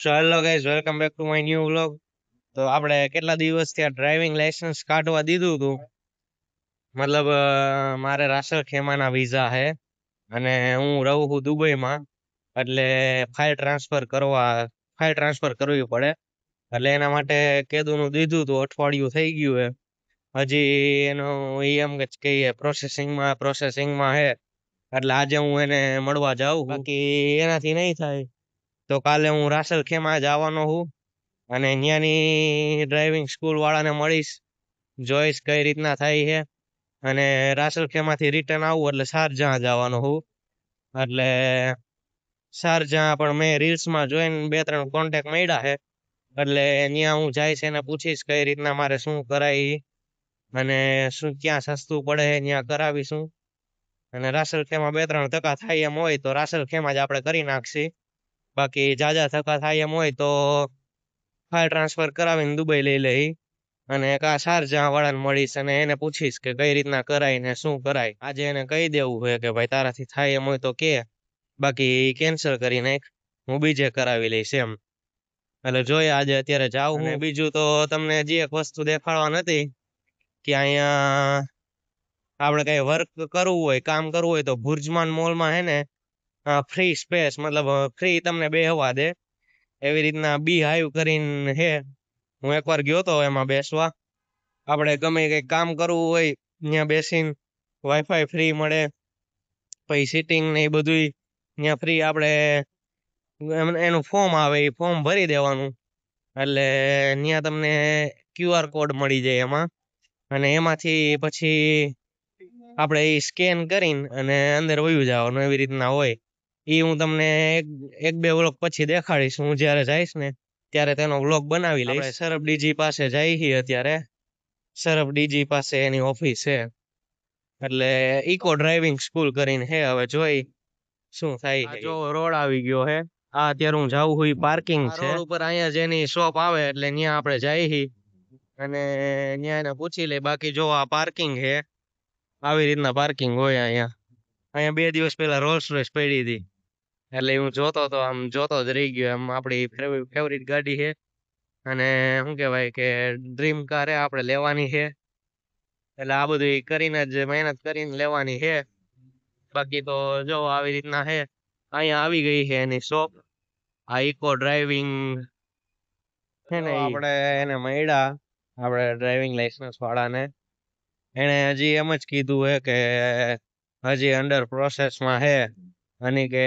So hello guys, welcome back to my new vlog. તો આપણે કેટલા દિવસથી આ ડ્રાઇવિંગ લાઇસન્સ કાઢવા દીધું હતું. મતલબ મારે રાસલ ખેમાના વિઝા છે અને હું રહું છું દુબઈમાં, એટલે ફાઇલ ટ્રાન્સફર કરવી પડે. એટલે એના માટે કેદુનું દીધું હતું, અઠવાડિયું થઈ ગયું છે. હજી એનું એમ કે કહીએ પ્રોસેસિંગમાં છે. એટલે આજે હું એને મળવા જાઉં. બાકી એનાથી નહીં થાય તો કાલે હું રાસલ ખેમા જવાનો છું અને ત્યાંની ડ્રાઇવિંગ સ્કૂલ વાળાને મળીશ, જોઈશ કઈ રીતના થાય છે. અને રાસલ ખેમાથી રિટર્ન આવું એટલે શારજાહ જવાનો છું. એટલે શારજાહ પણ મેં રીલ્સમાં જોઈને 2-3 કોન્ટેક્ટ મળ્યા છે, એટલે ત્યાં હું જઈશ, એને પૂછીશ કઈ રીતના મારે શું કરાય અને શું ક્યાં સસ્તું પડે ત્યાં કરાવીશું. અને રાસલ ખેમા 2-3 ધક્કા થાય એમ હોય તો રાસલ ખેમા જ આપણે કરી નાખશી. બાકી જાજા ધક્કા થાય એમ હોય તો ફાઇલ ટ્રાન્સફર કરાવીને દુબઈ લઈ લઈ અને કા શારજાહ વાળાને મળીશ અને એને પૂછીશ કે કઈ રીતના કરાય ને શું કરાય. આજે એને કહી દેવું હોય કે ભાઈ તારાથી થાય એમ હોય તો કે, બાકી કેન્સલ કરી નાખ, હું બીજે કરાવી લઈશ એમ. એટલે જોઈએ આજે અત્યારે જાઉં. અને બીજું તો તમને હજી એક વસ્તુ દેખાડવા નથી કે અહીંયા આપણે કઈ વર્ક કરવું હોય, કામ કરવું હોય તો ભુર્જમાન મોલમાં હે ને ફ્રી સ્પેસ, મતલબ ફ્રી તમને બેહવા દે. એવી રીતના બી હાઈવ કરીને હે. હું એકવાર ગયો તો એમાં બેસવા. આપણે ગમે કઈ કામ કરવું હોય ત્યાં બેસીને વાઈફાઈ ફ્રી મળે, પછી સીટિંગ ને એ બધું ત્યાં ફ્રી. આપણે એનું ફોર્મ આવે, એ ફોર્મ ભરી દેવાનું એટલે ત્યાં તમને QR કોડ મળી જાય એમાં, અને એમાંથી પછી આપણે એ સ્કેન કરીને અને અંદર વયું જવાનું. એવી રીતના હોય. એ હું તમને એક બે વ્લોગ પછી દેખાડીશ. હું જ્યારે જઈશ ને ત્યારે તેનો વ્લોગ બનાવી લઈશ. સરફ ડીજી પાસે જઈ છીએ અત્યારે. સરફ ડીજી પાસે એની ઓફિસ છે, એટલે ઇકો ડ્રાઇવિંગ સ્કૂલ કરીને હે. હવે જોઈ શું થાય. જો રોડ આવી ગયો હે. આ અત્યારે હું જાઉં છું, પાર્કિંગ છે રોડ ઉપર. અહીંયા જેની શોપ આવે એટલે ત્યાં આપણે જઈ અને ત્યાં એને પૂછી લે. બાકી જો આ પાર્કિંગ છે, આવી રીતના પાર્કિંગ હોય અહીંયા. 2 દિવસ પહેલા રોલ્સ રોયસ પડી હતી, એટલે હું જોતો તો આમ જોતો જ રહી ગયો. એમ આપણી ફેવરિટ ગાડી છે અને શું કહેવાય કે ડ્રીમ કાર હે, આપણે લેવાની છે. એટલે આ બધું કરીને જ મહેનત કરીને લેવાની છે. બાકી તો જો આવી રીતના છે. અહીંયા આવી ગઈ છે એની શોપ. આ ઇકો ડ્રાઇવિંગ છે ને, આપણે એને મળ્યા, આપણે ડ્રાઇવિંગ લાઇસન્સ વાળાને. એને હજી એમ જ કીધું હે કે હજી અંડર પ્રોસેસમાં છે. અને કે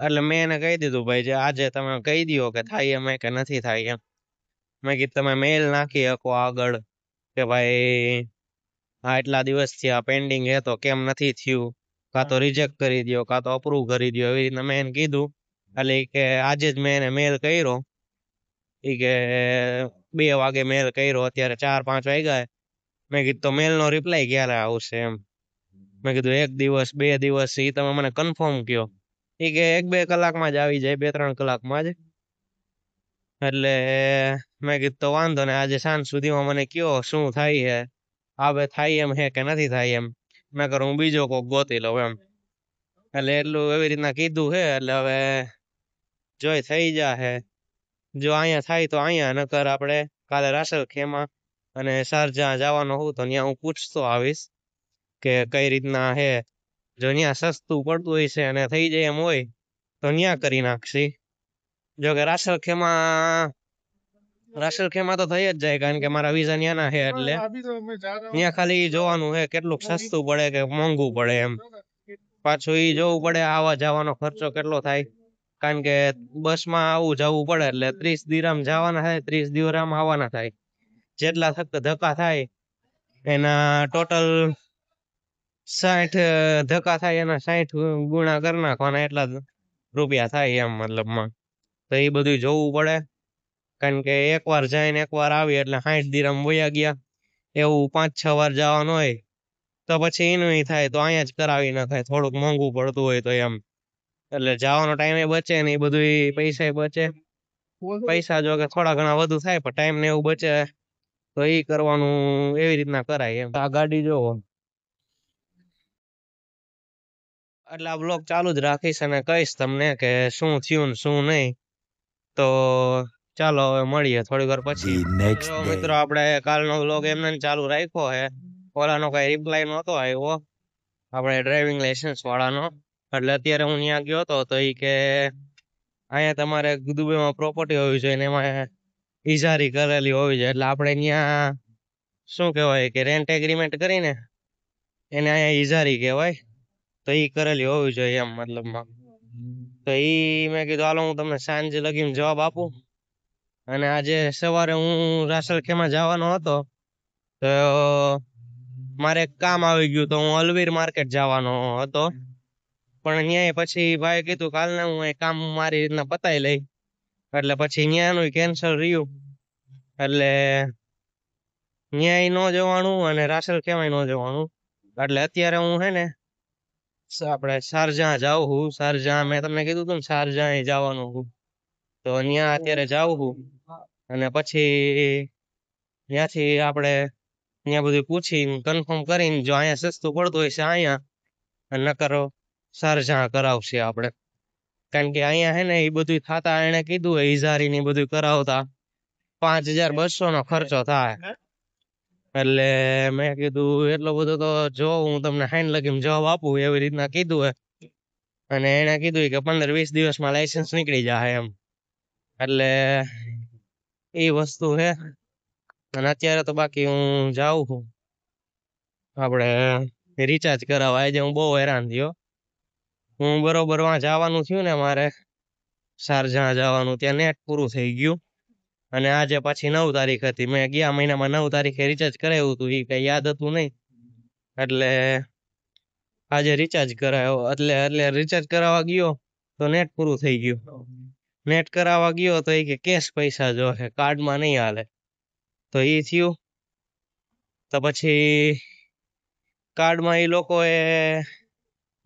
એટલે મેં એને કહી દીધું ભાઈ જે આજે તમે કહી દો કે થાય એમ કે નથી થાય એમ. મેં કીધું તમે મેલ નાખી શકો આગળ કે ભાઈ એટલા દિવસથી આ પેન્ડિંગ હે તો કેમ નથી થયું, કાં તો રિજેક્ટ કરી દો કાં તો અપ્રૂવ કરી દો. એવી રીતના મેં એને કીધું. એટલે કે આજે જ મેં એને મેલ કર્યો. એ કે 2 વાગે મેલ કર્યો, અત્યારે 4-5 વાગ્યા. મેં કીધું તો મેલનો રિપ્લાય ક્યારે આવશે એમ. મેં કીધું 1 દિવસ 2 દિવસ એ તમે મને કન્ફર્મ કયો. એ કે 1-2 કલાકમાં જ આવી જાય, 2-3 કલાકમાં જ. એટલે મેં કીધું તો વાંધો ને, આજે સાંજ સુધીમાં મને કયો શું થાય છે, હવે થાય એમ હે કે નથી થાય એમ. મેં કરું હું બીજો કોક ગોતી લઉં એમ. એટલે એટલું એવી રીતના કીધું છે. એટલે હવે જોઈ થઈ જાહે. જો અહીંયા થાય તો અહીંયા, નકર આપણે કાલે રાસલ ખેમા અને શારજાહ જવાનો હું તો ત્યાં હું પૂછતો આવીશ કે કઈ રીતના હે. જો ત્યાં સસ્તું પડતું હોય છે અને થઈ જાય એમ હોય તો ત્યાં કરી નાખશી. જો કે રાસલ ખેમા તો થઈ જ જાય, કારણ કે મારા વિઝા ત્યાંના છે. એટલે ત્યાં ખાલી જોવાનું છે કેટલું સસ્તું પડે કે મોંઘું પડે એમ. પાછું ઈ જોવું પડે આવા જવાનો ખર્ચો કેટલો થાય, કારણ કે બસમાં આવું જવું પડે એટલે 30 દિરહામ જવાના થાય, 30 દિરહામ આવવાના થાય. જેટલા ધક્કા થાય એના ટોટલ 60 ધક્કા થાય, એના 60 ગુણા કરી નાખવાના, એટલા રૂપિયા થાય એમ મતલબમાં. તો એ બધું જોવું પડે, કારણ કે એકવાર જઈને એકવાર આવી એટલે 60 દિરહામ વયા ગયા. એવું 5-6 વાર જવાનું હોય તો પછી એનું થાય તો અહીંયા જ કરાવી નખાય, થોડુંક મોંઘું પડતું હોય તો એમ. એટલે જવાનો ટાઈમ એ બચે ને, એ બધું પૈસા બચે. પૈસા જો કે થોડા ઘણા વધુ થાય પણ ટાઈમ ને એવું બચે તો એ કરવાનું એવી રીતના કરાય એમ. આ ગાડી જોવો. એટલે આ બ્લોગ ચાલુ જ રાખીશ અને કહીશ તમને કે શું થયું ને શું નહીં. તો ચાલો હવે મળીએ થોડી વાર The પછી. next જો day. મિત્રો આપણે કાલનો વ્લોગ એમને ને ચાલુ રાખ્યો હે. ઓલાનો કઈ રિપ્લાય નહોતો આવ્યો આપણે ડ્રાઇવિંગ લાઇસન્સ વાળાનો. એટલે અત્યારે હું ત્યાં ગયો હતો તો ઈ કે અહીંયા તમારે દુબઈમાં પ્રોપર્ટી હોવી જોઈએ ને એમાં ઇજારી કરેલી હોવી જોઈએ. એટલે આપણે ત્યાં શું કહેવાય કે રેન્ટ એગ્રીમેન્ટ કરીને એને અહીંયા ઇજારી કહેવાય. તો ઈ કરેલી હોવી જોઈએ એમ મતલબમાં. તો ઈ મેં કીધું હાલો હું તમને સાંજે લગીને જવાબ આપું. અને આજે સવારે હું રાસલખેમાં જવાનો હતો તો મારે એક કામ આવી ગયું તો હું અલવીર માર્કેટ જવાનો હતો. પણ ન્યાય પછી ભાઈ કીધું કાલને હું એ કામ મારી રીતના પતાઈ લઈ. એટલે પછી ન્યાયનું કેન્સલ રહ્યું. એટલે ન્યાય ન જવાનું અને રાસલખેમાય ન જવાનું. એટલે અત્યારે હું હે ને આપણે શારજાહ જાઉં હું. શારજાહ મેં તમને કીધું હતું ને શારજાહ જવાનું હું. તો ત્યાં અત્યારે જાઉં હું અને પછી ત્યાંથી આપણે ત્યાં બધું પૂછીને કન્ફર્મ કરીને જો અહીંયા સસ્તું પડતું હોય છે અહીંયા અને નકર શારજાહ કરાવશે આપણે. કારણ કે અહીંયા હે ને એ બધું થતા એને કીધું હોય ઇજારી ને બધું કરાવતા 5200 નો ખર્ચો થાય. એટલે મેં કીધું એટલો બધો તો જો હું તમને હાઈન લગીને જવાબ આપું એવી રીતના કીધું હે. અને એને કીધું કે 15-20 દિવસમાં લાયસન્સ નીકળી જાય એમ. એટલે એ વસ્તુ હે. અને અત્યારે તો બાકી હું જાઉં છું આપણે રિચાર્જ કરાવવા. આજે હું બહુ હેરાન થયો. હું બરોબર વાં જવાનું થયું ને મારે શારજાહ જવાનું ત્યાં નેટ પૂરું થઈ ગયું. અને આજે પાછી 9 તારીખ હતી. મેં ગયા મહિનામાં 9 તારીખે રિચાર્જ કરાવ્યું હતું. એ કઈ યાદ હતું નહીં. એટલે આજે રિચાર્જ કરાવ્યો. એટલે રિચાર્જ કરાવવા ગયો તો નેટ પૂરું થઈ ગયું. નેટ કરાવવા ગયો તો એ કે કેશ પૈસા જોશે કાર્ડમાં નહીં હાલે. તો એ થયું. તો પછી કાર્ડમાં એ લોકોએ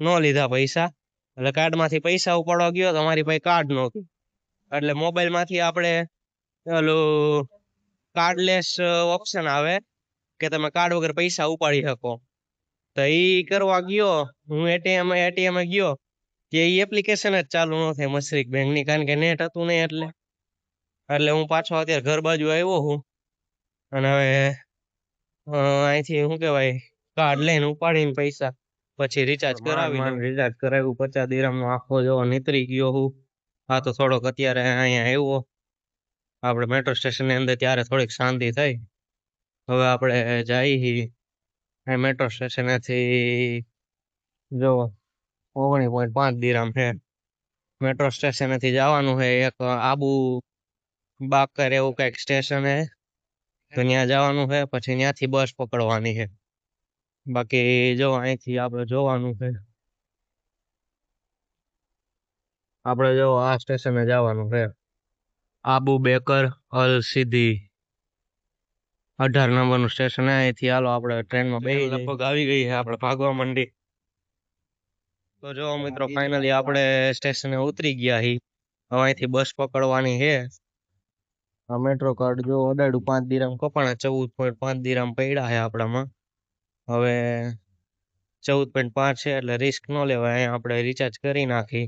ન લીધા પૈસા. એટલે કાર્ડમાંથી પૈસા ઉપાડવા ગયો તો મારી પાસે કાર્ડ નહોતું. એટલે મોબાઈલમાંથી આપણે ઓલું કાર્ડલેસ ઓપ્શન આવે કે તમે કાર્ડ વગર પૈસા ઉપાડી શકો. તો ઈ કરવા ગયો હું એટીએમ ગયો કે ઈ એપ્લિકેશન જ ચાલુ ન થાય મશરીક બેંકની. કારણ કે નેટ હતું નહીં. એટલે હું પાછો અત્યારે ઘર બાજુ આવ્યો હું. અને હવે અહીંથી શું કહેવાય કાર્ડ લઈને ઉપાડીને પૈસા પછી રિચાર્જ કરાવી લઉં. રિચાર્જ કરાવ્યું 50 દિરહમનો આખો જેવો નીતરી ગયો હું. આ તો થોડોક અત્યારે અહીંયા આવ્યો આપણે મેટ્રો સ્ટેશનની અંદર ત્યારે થોડીક શાંતિ થઈ. હવે આપણે જઈએ મેટ્રો સ્ટેશનેથી જો 19.5 દિરહમ છે. મેટ્રો સ્ટેશનેથી જવાનું છે એક આબુ બાકર એવું કંઈક સ્ટેશન છે. તો ત્યાં જવાનું છે. પછી ત્યાંથી બસ પકડવાની છે. બાકી જો અહીંથી આપણે જોવાનું છે આપણે જો આ સ્ટેશને જવાનું છે આબુ બેકર અલ સીધી 18 નંબરનું સ્ટેશન. અહીંથી હાલો આપણે ટ્રેનમાં બેસી લગભગ આવી ગઈ છે. આપણે ભાગવા માંડી. તો જો મિત્રો ફાઇનલી આપણે સ્ટેશને ઉતરી ગયા છીએ. હવે અહીંથી બસ પકડવાની છે. આ મેટ્રો કાર્ડ જો અડાડું 5 દિરહમ કપાણા 14.5 દિરહમ પડ્યા છે આપણામાં. હવે 14.5 છે એટલે રિસ્ક ન લેવાય. અહીંયા આપણે રિચાર્જ કરી નાખી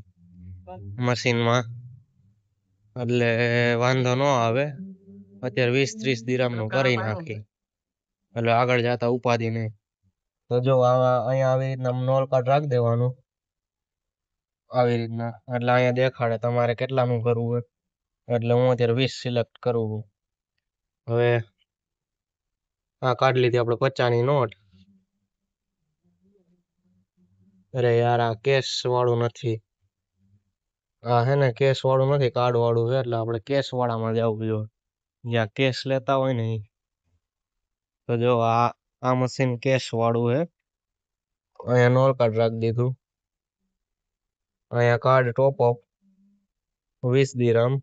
મશીનમાં એટલે વાંધો ન આવે. અત્યારે 20-30 દિરહમનું કરી નાખી એટલે આગળ જતા ઉપાધિ નહીં. તો જો અહીંયા આવી રીતના નોલ કાર્ડ રાખી દેવાનું આવી રીતના. એટલે અહીંયા દેખાડે તમારે કેટલાનું કરવું હોય. એટલે હું અત્યારે 20 સિલેક્ટ કરું છું. હવે આ કાર્ડ લીધી આપણે 50ની નોટ. અરે યાર આ કેશ વાળું નથી. આ હે ને કેશ વાળું નથી કાર્ડ વાળું છે. એટલે આપણે કેશ વાળામાં જવું જોઈએ જ્યાં કેશ લેતા હોય ને. તો જો આ મશીન કેશ વાળું છે. અહીંયા નોલ કાર્ડ રાખી દીધું. અહીંયા કાર્ડ ટોપ અપ 20 દિરહમ.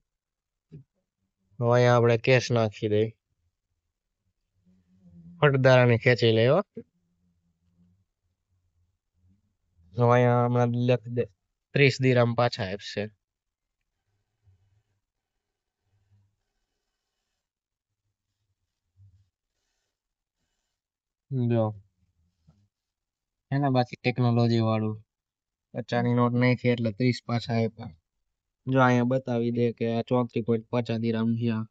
હવે અહીંયા આપણે કેશ નાખી દઈ. ફટદારાની ખેંચી લે હો. હવે અહીંયા હમણાં લખી દે 30 દિરહમ પાછા આપશે. જો એના બાકી ટેકનોલોજી વાળું 50ની નોટ નાખી એટલે 30 પાછા આપ્યા. જો અહીંયા બતાવી દે કે 34.50 દિરહમ થયા.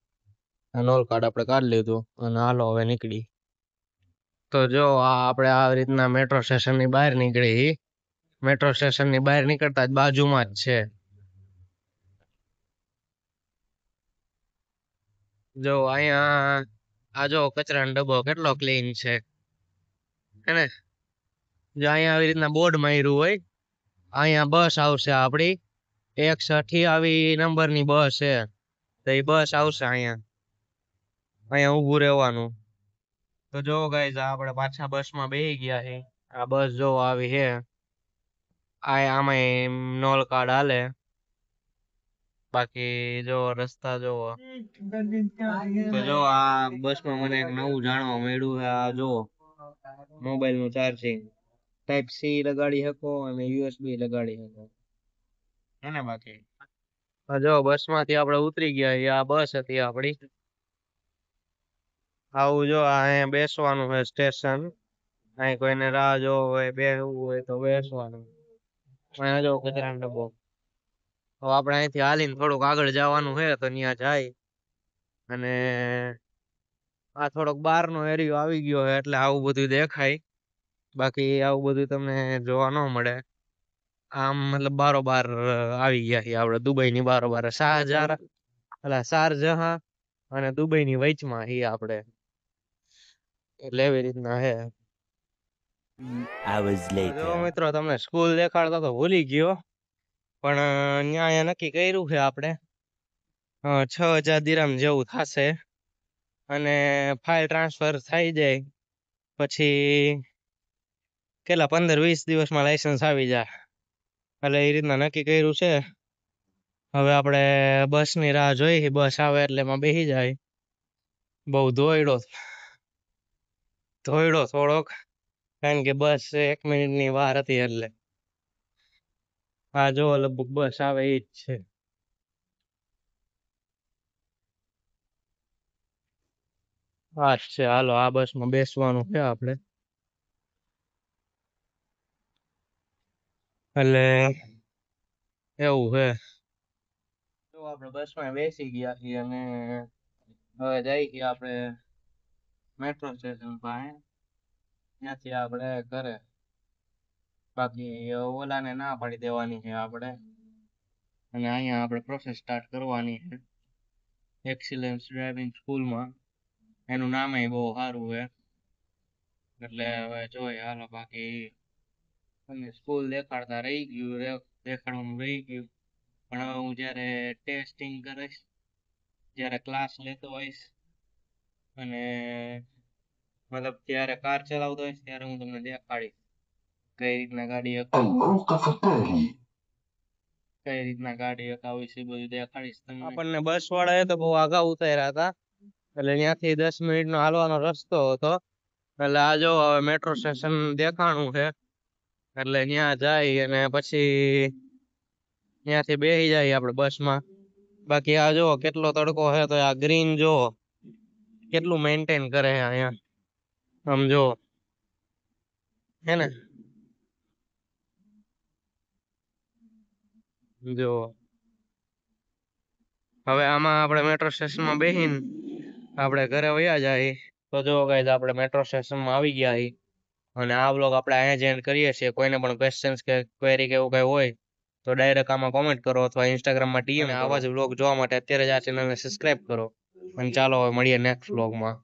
આ નોલ કાર્ડ આપણે કાઢી લીધું અને હાલો હવે નીકળી. તો જો આ આપણે આ રીતના મેટ્રો સ્ટેશન ની બહાર નીકળી. મેટ્રો સ્ટેશન ની બહાર નીકળતા જ બાજુમાં જ છે. જો અહીંયા આ જો કચરાનો ડબ્બો કેટલો ક્લીન છે હેને. જો અહીંયા આવી રીતના બોર્ડ માર્યું હોય. અહીંયા બસ આવશે આપડી 128 નંબરની બસ છે. તો એ બસ આવશે અહીંયા ઊભું રહેવાનું. તો જો ગાઈઝ આપણે પાછા બસમાં બેસી ગયા છે. આ બસ જો આવી છે. આમાં નોલ કાર્ડ હાલે. બાકી જો રસ્તા જોવો. તો જો આ બસમાં મને એક નવું જાણવા મળ્યું છે. આ જો મોબાઈલ નું ચાર્જિંગ ટાઈપ સી લગાડી શકો અને યુએસબી લગાડી શકો એને. બાકી જો બસ માંથી આપણે ઉતરી ગયા. આ બસ હતી આપડી. આવું જો અહીંયા બેસવાનું છે સ્ટેશન. અહીં કોઈને રાહ જોવો હોય બેસવું હોય તો બેસવાનું. અહીંયા જો કચરાનો ડબ્બો. તો આપણે અહીંથી હાલીને થોડુંક આગળ જવાનું છે તો ત્યાં જાય. અને આ થોડોક બહારનો એરિયો આવી ગયો છે એટલે આવું બધું દેખાય. બાકી આવું બધું તમને જોવા ન મળે. આમ મતલબ બારોબાર આવી ગયા છીએ આપણે દુબઈની બારોબાર. શારજહાં અને દુબઈની વચમાં છીએ આપણે. એટલે એવી રીતના હે. જો મિત્રો તમને સ્કૂલ દેખાડતા તો ભૂલી ગયો. પણ અહીંયા નક્કી કર્યું છે આપણે 6000 દિરહમ જેવું થશે. અને ફાઇલ ટ્રાન્સફર થઈ જાય પછી કેટલા 15-20 દિવસમાં લાયસન્સ આવી જાય. એટલે એ રીતના નક્કી કર્યું છે. હવે આપણે બસની રાહ જોઈ. બસ આવે એટલે એમાં બેસી જાય. બહુ દોડ્યો થોડોક કારણ કે બસ 1 મિનિટની વાર હતી એટલે. હા જો લગભગ બસ આવે એ જ છે. હા છે. હાલો આ બસમાં બેસવાનું છે આપણે. એટલે એવું છે. તો આપણે બસમાં બેસી ગયા છીએ અને હવે જઈ છીએ આપણે મેટ્રો સ્ટેશન પાસે. ત્યાંથી આપણે ઘરે. બાકી ઓલાને ના પાડી દેવાની છે આપણે. અને અહીંયા આપણે પ્રોસેસ સ્ટાર્ટ કરવાની છે એક્સિલન્સ ડ્રાઇવિંગ સ્કૂલમાં. એનું નામ બહુ સારું છે. એટલે હવે જોઈએ હાલો. બાકી તમને સ્કૂલ દેખાડવાનું રહી ગયું. પણ હવે હું જ્યારે ટેસ્ટિંગ કરીશ, જ્યારે ક્લાસ લેતો હોઈશ અને મતલબ ત્યારે કાર ચલાવતો હોઈશ ત્યારે હું તમને દેખાડીશ કઈ રીતના ગાડી હકાવીશ એ બધું દેખાડીશ તમને. આપણને બસ વાળાએ તો બહુ આગા ઉતાર્યા હતા. એટલે ત્યાંથી 10 મિનિટનો હાલવાનો રસ્તો હતો. એટલે આ જો હવે મેટ્રો સ્ટેશન દેખાણું છે. એટલે ત્યાં જાય અને પછી ત્યાંથી બેસી જાય આપણે બસમાં. બાકી આ જો કેટલો તડકો છે તો આ ગ્રીન જો કેટલું મેન્ટેન કરે છે અહીંયા. આમ જો હે ને. જો હવે આમાં આપણે મેટ્રો સ્ટેશનમાં બેસીને આપણે ઘરે વયા જાય. તો જો ગાઈઝ આપણે મેટ્રો સ્ટેશનમાં આવી ગયા છીએ. અને આ વ્લોગ આપણે અહીંયા જ એન્ડ કરીએ છીએ. કોઈને પણ ક્વેશ્ચન્સ કે ક્વેરી કે એવું કઈ હોય તો ડાયરેક્ટ આમાં કોમેન્ટ કરો અથવા ઇન્સ્ટાગ્રામમાં ડીએમ. આવા જ વ્લોગ જોવા માટે અત્યારે જ આ ચેનલને સબસ્ક્રાઇબ કરો. અને ચાલો હવે મળીએ નેક્સ્ટ વ્લોગમાં.